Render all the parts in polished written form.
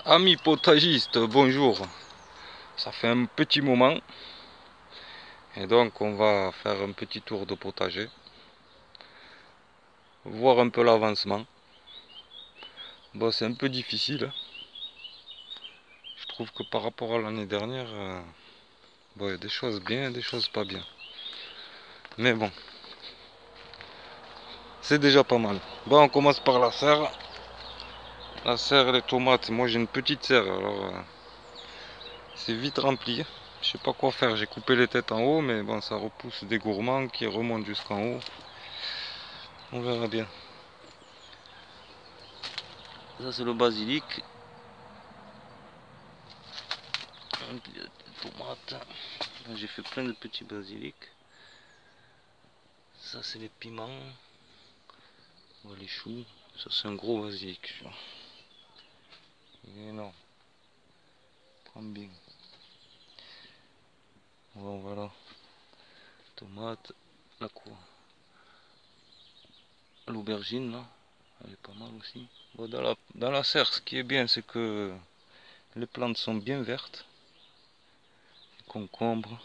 Amis potagistes, bonjour. Ça fait un petit moment et donc on va faire un petit tour de potager, voir un peu l'avancement. Bon, c'est un peu difficile. Je trouve que par rapport à l'année dernière, bon, il y a des choses bien et des choses pas bien. Mais bon, c'est déjà pas mal. Bon, on commence par la serre. La serre, les tomates. Moi j'ai une petite serre, alors c'est vite rempli. Je sais pas quoi faire, j'ai coupé les têtes en haut, mais bon, ça repousse des gourmands qui remontent jusqu'en haut. On verra bien. Ça c'est le basilic. Tomates. J'ai fait plein de petits basilics. Ça c'est les piments. Voilà, les choux. Ça c'est un gros basilic. Il est énorme. Prends bien. Bon, voilà. Tomate. La quoi? L'aubergine là. Elle est pas mal aussi. Bon, dans la serre, ce qui est bien, c'est que les plantes sont bien vertes. Les concombres.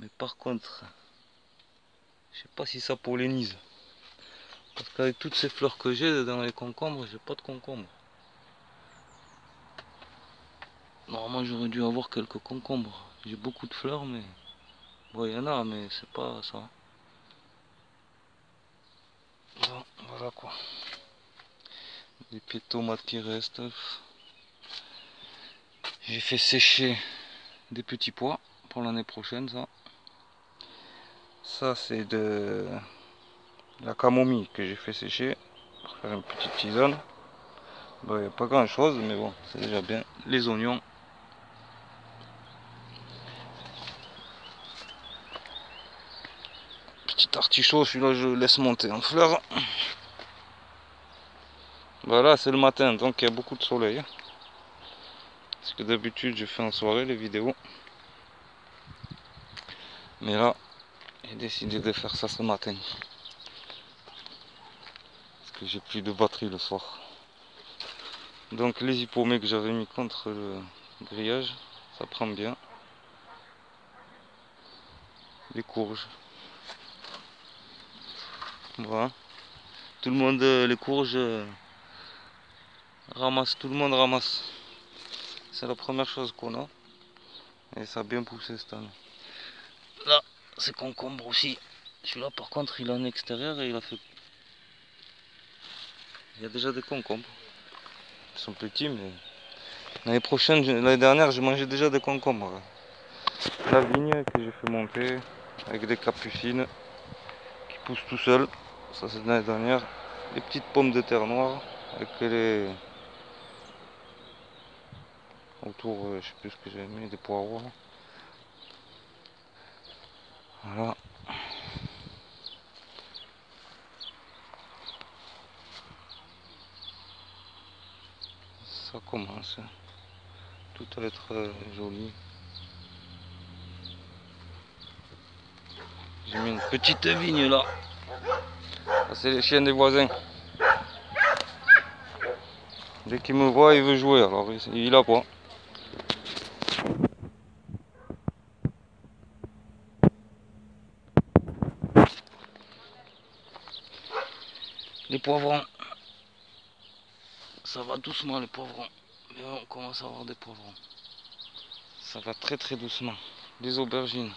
Mais par contre, je sais pas si ça pollinise. Parce qu'avec toutes ces fleurs que j'ai dans les concombres, j'ai pas de concombres. Normalement j'aurais dû avoir quelques concombres. J'ai beaucoup de fleurs mais... Bon, il y en a mais c'est pas ça. Bon, voilà quoi. Les pieds de tomates qui restent. J'ai fait sécher des petits pois pour l'année prochaine ça. Ça c'est de la camomille que j'ai fait sécher pour faire une petite tisane. Bon, il n'y a pas grand chose mais bon, c'est déjà bien. Les oignons. Petit artichaut, celui-là je le laisse monter en fleurs. Voilà, c'est le matin donc il y a beaucoup de soleil. Parce que d'habitude je fais en soirée les vidéos. Mais là, j'ai décidé de faire ça ce matin. Parce que j'ai plus de batterie le soir. Donc les hippomées que j'avais mis contre le grillage, ça prend bien. Les courges. Voilà. Tout le monde, les courges, ramasse, tout le monde ramasse. C'est la première chose qu'on a. Et ça a bien poussé cette année. Là, c'est concombre aussi. Celui-là par contre il est en extérieur et il a fait... Il y a déjà des concombres. Ils sont petits mais... L'année prochaine, l'année dernière, j'ai mangé déjà des concombres. La vigne que j'ai fait monter avec des capucines qui poussent tout seul. Ça c'est de l'année dernière. Les petites pommes de terre noires avec les... Autour, je sais plus ce que j'ai mis, des poireaux. Voilà. Ça commence tout à être joli. J'ai mis une petite vigne là. Ça c'est les chiens des voisins. Dès qu'il me voit, il veut jouer, alors il aboie. Les poivrons. Ça va doucement les poivrons. Mais on commence à avoir des poivrons. Ça va très très doucement. Les aubergines.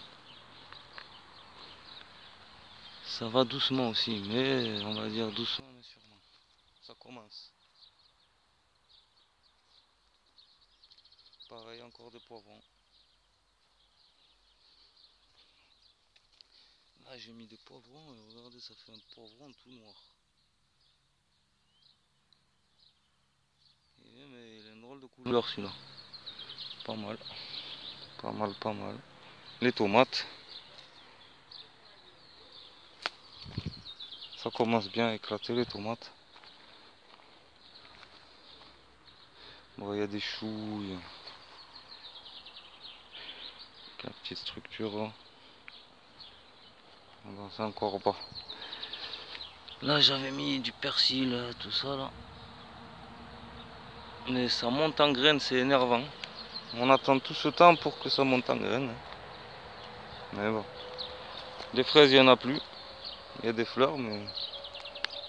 Ça va doucement aussi, mais on va dire doucement mais sûrement. Ça commence. Pareil, encore des poivrons. Là j'ai mis des poivrons et regardez, ça fait un poivron tout noir. Mais il a une drôle de couleur celui-là. Pas mal. Pas mal, pas mal. Les tomates. Ça commence bien à éclater les tomates. Bon, il y a des choux. Il y a la petite structure là. Bon, c'est encore bas. Là j'avais mis du persil, tout ça là. Mais ça monte en graines, c'est énervant. On attend tout ce temps pour que ça monte en graines. Mais bon. Des fraises, il n'y en a plus. Il y a des fleurs, mais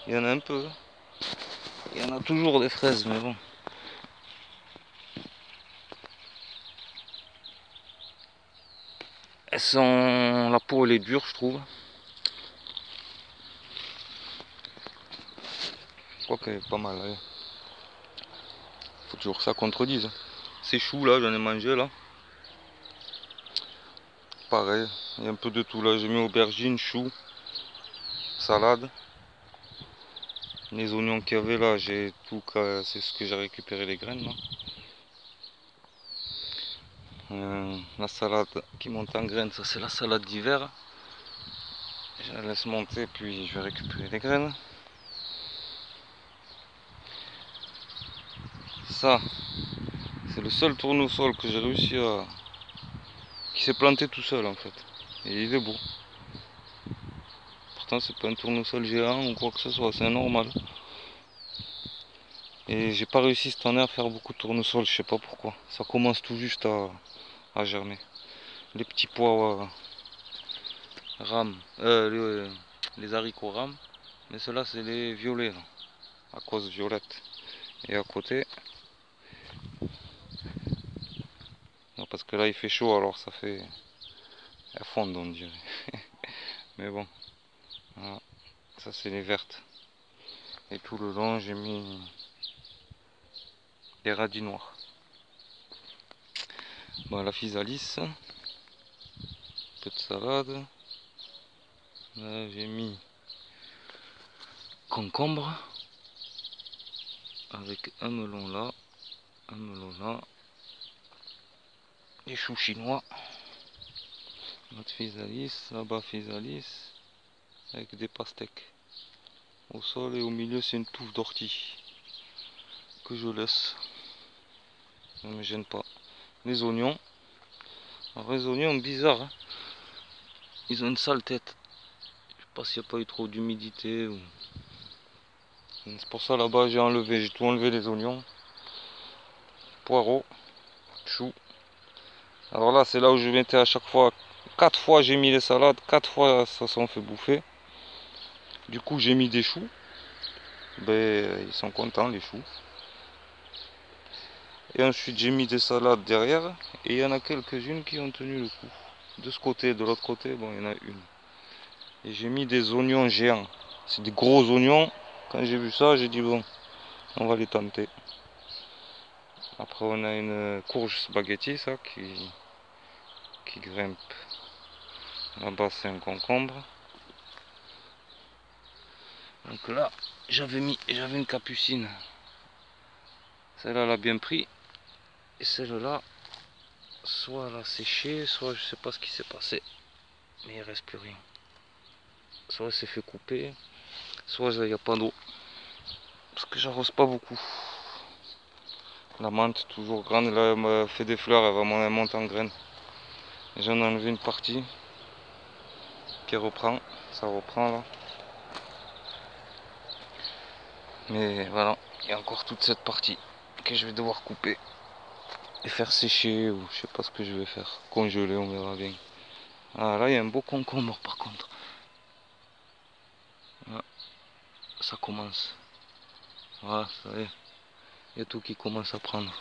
il y en a un peu. Il y en a toujours des fraises, mais bon. Elles sont... La peau, elle est dure, je trouve. Je crois qu'elle est pas mal. Allez. Faut toujours que ça contredise. Ces choux là, j'en ai mangé là. Pareil, il y a un peu de tout là. J'ai mis aubergine, choux, salade. Les oignons qu'il y avait là, j'ai tout. C'est ce que j'ai récupéré les graines là. La salade qui monte en graines, ça c'est la salade d'hiver. Je la laisse monter puis je vais récupérer les graines. Ça, c'est le seul tournesol que j'ai réussi à... qui s'est planté tout seul en fait. Et il est beau. Pourtant c'est pas un tournesol géant ou quoi que ce soit, c'est normal. Et j'ai pas réussi cette année à faire beaucoup de tournesol, je sais pas pourquoi. Ça commence tout juste à germer. Les petits pois rames, les haricots rames, mais ceux-là c'est les violets là, à cause violette. Et à côté, non, parce que là il fait chaud alors ça fait, elles fondent on dirait. Mais bon, voilà. Ça c'est les vertes. Et tout le long j'ai mis des radis noirs. Bon, la physalis, un peu de salade. Là j'ai mis concombre avec un melon là, un melon là, des choux chinois, notre physalis, là-bas physalis, avec des pastèques. Au sol et au milieu c'est une touffe d'ortie que je laisse, ça ne me gêne pas. Les oignons, alors les oignons bizarres, hein. Ils ont une sale tête. Je sais pas s'il n'y a pas eu trop d'humidité ou... C'est pour ça là-bas j'ai tout enlevé les oignons, poireaux, choux. Alors là c'est là où je mettais à chaque fois, 4 fois j'ai mis les salades, 4 fois ça s'en fait bouffer. Du coup j'ai mis des choux, ben ils sont contents les choux. Et ensuite j'ai mis des salades derrière, et il y en a quelques-unes qui ont tenu le coup. De ce côté et de l'autre côté, bon il y en a une. Et j'ai mis des oignons géants, c'est des gros oignons. Quand j'ai vu ça j'ai dit bon, on va les tenter. Après on a une courge spaghetti ça qui grimpe. Là-bas c'est un concombre. Donc là j'avais une capucine. Celle-là elle a bien pris. Et celle-là, soit elle a séché, soit je sais pas ce qui s'est passé. Mais il reste plus rien. Soit elle s'est fait couper, soit il n'y a pas d'eau. Parce que j'arrose pas beaucoup. La menthe toujours grande, là elle m'a fait des fleurs, elle monte en graines. J'en ai enlevé une partie qui reprend, ça reprend là. Mais voilà, il y a encore toute cette partie que je vais devoir couper et faire sécher ou je sais pas ce que je vais faire. Congeler, on verra bien. Ah là il y a un beau concombre par contre. Là, ça commence. Voilà, ça y est. Il y a tout qui commence à prendre.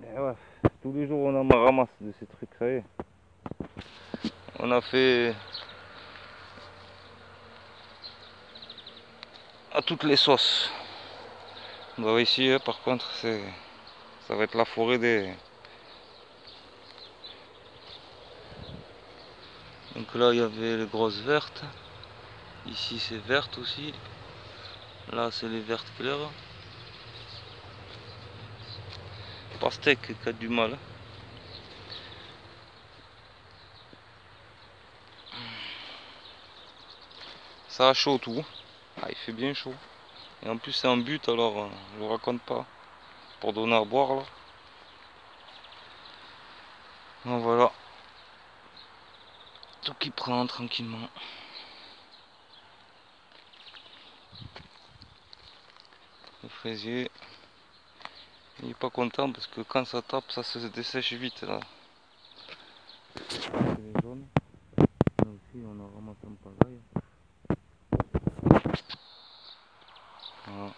Et ouais, tous les jours on en ramasse de ces trucs, ça y est. On a fait à toutes les sauces. Bah ici par contre ça va être la forêt des... Donc là il y avait les grosses vertes. Ici c'est verte aussi. Là c'est les vertes claires. Pastèque qui a du mal. Ça a chaud tout. Ah, il fait bien chaud. Et en plus c'est en but alors je vous raconte pas. Pour donner à boire là. Donc voilà. Tout qui prend tranquillement. Le fraisier, il est pas content parce que quand ça tape, ça se dessèche vite là. Les jaunes. Là aussi, on a ramassé un pagaille. Voilà.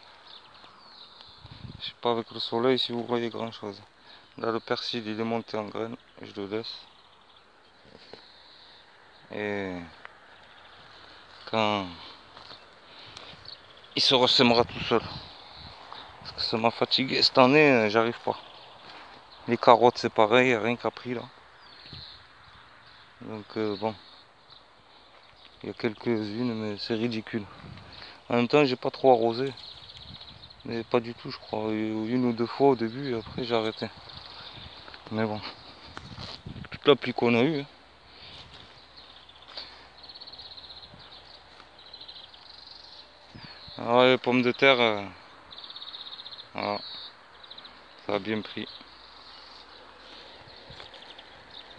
Je sais pas avec le soleil si vous voyez grand chose. Là, le persil il est monté en graines, je le laisse. Et quand il se ressemera tout seul. Parce que ça m'a fatigué cette année, j'arrive pas. Les carottes c'est pareil, rien qu'à prix là. Donc bon, il y a quelques-unes mais c'est ridicule. En même temps j'ai pas trop arrosé. Mais pas du tout je crois. Une ou deux fois au début et après j'ai arrêté. Mais bon. Toute la pluie qu'on a eue. Hein. Alors les pommes de terre, voilà, ça a bien pris.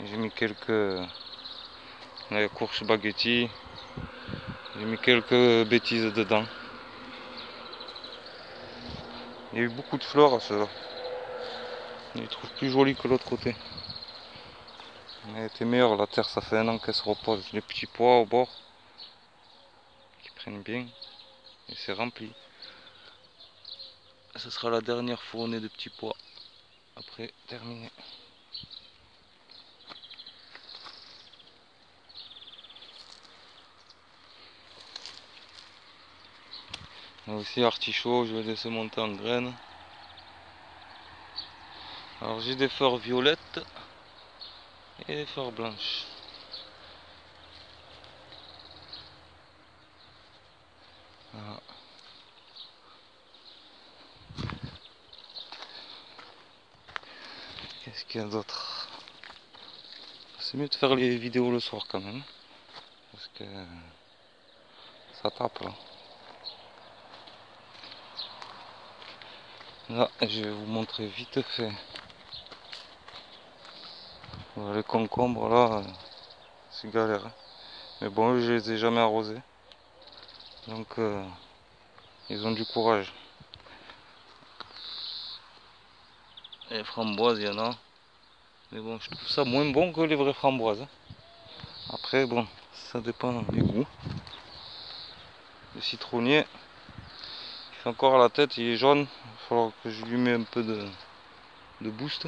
J'ai mis quelques courges spaghetti. J'ai mis quelques bêtises dedans. Il y a eu beaucoup de fleurs à ceux-là. Je les trouve plus jolis que l'autre côté. Elle était meilleure la terre, ça fait un an qu'elle se repose. Les petits pois au bord qui prennent bien. Et c'est rempli. Ce sera la dernière fournée de petits pois. Après, terminé. Là aussi artichaut, je vais laisser monter en graines. Alors j'ai des fleurs violettes et des fleurs blanches. Voilà. Qu'est-ce qu'il y a d'autre? C'est mieux de faire les vidéos le soir quand même. Parce que ça tape là. Là, je vais vous montrer vite fait. Les concombres là, c'est galère. Hein. Mais bon, eux, je les ai jamais arrosés. Donc, ils ont du courage. Les framboises, il y en a. Mais bon, je trouve ça moins bon que les vraies framboises. Hein. Après, bon, ça dépend des goûts. Le citronnier, il fait encore la tête, il est jaune. Il va falloir que je lui mette un peu de boost.